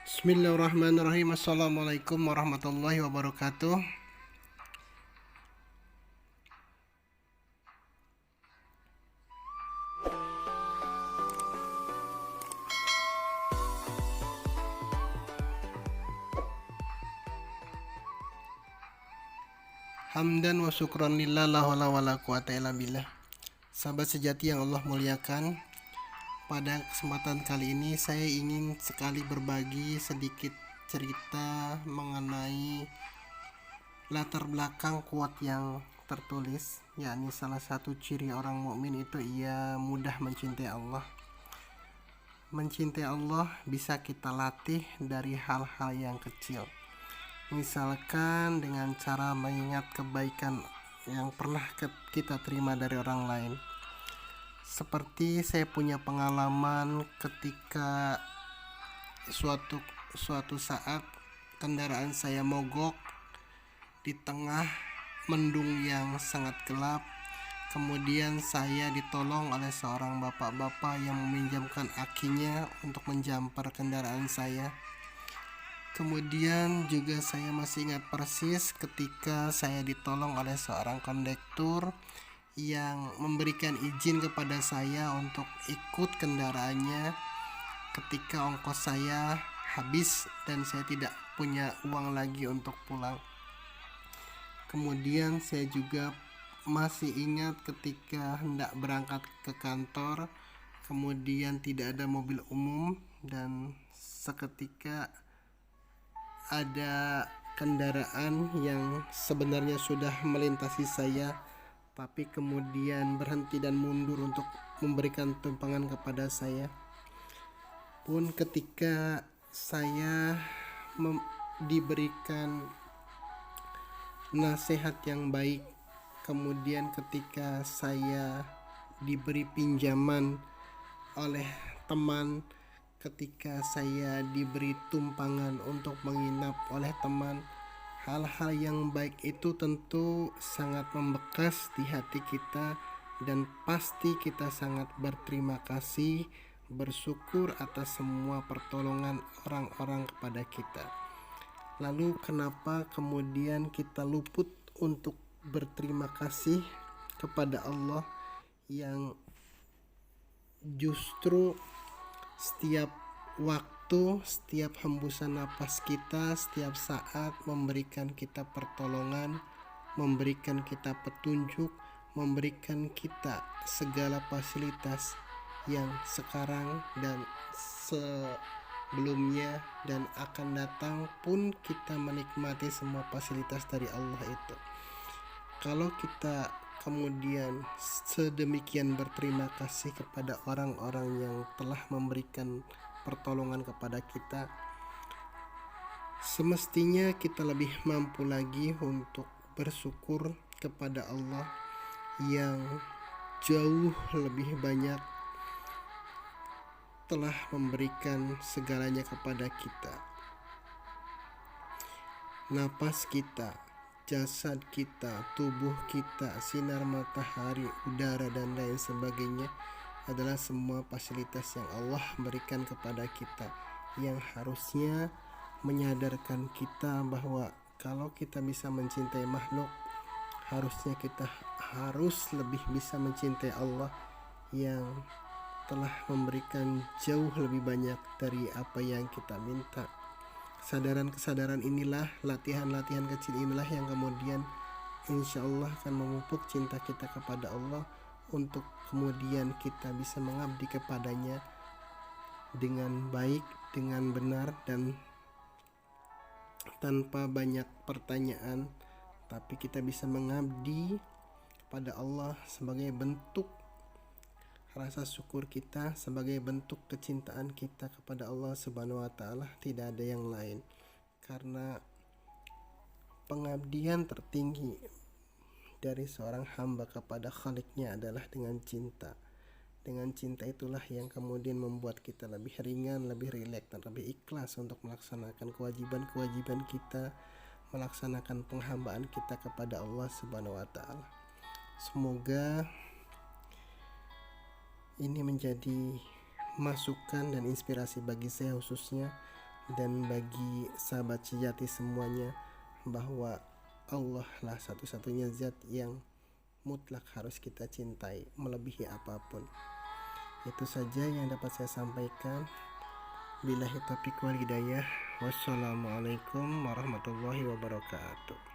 Bismillahirrahmanirrahim. Assalamualaikum warahmatullahi wabarakatuh. Hamdan wa syukran lillah la haula wala quwata illa billah. Sahabat sejati yang Allah muliakan, pada kesempatan kali ini saya ingin sekali berbagi sedikit cerita mengenai latar belakang quote yang tertulis, yakni salah satu ciri orang mukmin itu ia mudah mencintai Allah. Mencintai Allah bisa kita latih dari hal-hal yang kecil. Misalkan dengan cara mengingat kebaikan yang pernah kita terima dari orang lain. Seperti saya punya pengalaman ketika suatu saat kendaraan saya mogok di tengah mendung yang sangat gelap. Kemudian saya ditolong oleh seorang bapak-bapak yang meminjamkan akinya untuk menjamper kendaraan saya. Kemudian juga saya masih ingat persis ketika saya ditolong oleh seorang kondektur yang memberikan izin kepada saya untuk ikut kendaraannya ketika ongkos saya habis dan saya tidak punya uang lagi untuk pulang. Kemudian saya juga masih ingat ketika hendak berangkat ke kantor, kemudian tidak ada mobil umum dan seketika ada kendaraan yang sebenarnya sudah melintasi saya, tapi kemudian berhenti dan mundur untuk memberikan tumpangan kepada saya. Pun ketika saya diberikan nasihat yang baik, kemudian ketika saya diberi pinjaman oleh teman, ketika saya diberi tumpangan untuk menginap oleh teman, hal-hal yang baik itu tentu sangat membekas di hati kita dan pasti kita sangat berterima kasih, bersyukur atas semua pertolongan orang-orang kepada kita. Lalu kenapa kemudian kita luput untuk berterima kasih kepada Allah yang justru setiap waktu, setiap hembusan napas kita, setiap saat memberikan kita pertolongan, memberikan kita petunjuk, memberikan kita segala fasilitas yang sekarang dan sebelumnya dan akan datang pun kita menikmati semua fasilitas dari Allah itu. Kalau kita kemudian sedemikian berterima kasih kepada orang-orang yang telah memberikan pertolongan kepada kita, semestinya kita lebih mampu lagi untuk bersyukur kepada Allah yang jauh lebih banyak telah memberikan segalanya kepada kita. Napas kita, jasad kita, tubuh kita, sinar matahari, udara dan lain sebagainya adalah semua fasilitas yang Allah berikan kepada kita, yang harusnya menyadarkan kita bahwa kalau kita bisa mencintai makhluk, harusnya kita harus lebih bisa mencintai Allah yang telah memberikan jauh lebih banyak dari apa yang kita minta. Kesadaran-kesadaran inilah, latihan-latihan kecil inilah yang kemudian insya Allah akan memupuk cinta kita kepada Allah untuk kemudian kita bisa mengabdi kepadanya dengan baik, dengan benar dan tanpa banyak pertanyaan, tapi kita bisa mengabdi pada Allah sebagai bentuk rasa syukur kita, sebagai bentuk kecintaan kita kepada Allah Subhanahu wa taala. Tidak ada yang lain, karena pengabdian tertinggi dari seorang hamba kepada Khaliknya adalah dengan cinta. Dengan cinta itulah yang kemudian membuat kita lebih ringan, lebih rileks dan lebih ikhlas untuk melaksanakan kewajiban-kewajiban kita, melaksanakan penghambaan kita kepada Allah Subhanahu wa taala. Semoga ini menjadi masukan dan inspirasi bagi saya khususnya dan bagi sahabat sejati semuanya bahwa Allah lah satu-satunya zat yang mutlak harus kita cintai melebihi apapun. Itu saja yang dapat saya sampaikan. Billahi taufiq wal hidayah. Wassalamualaikum warahmatullahi wabarakatuh.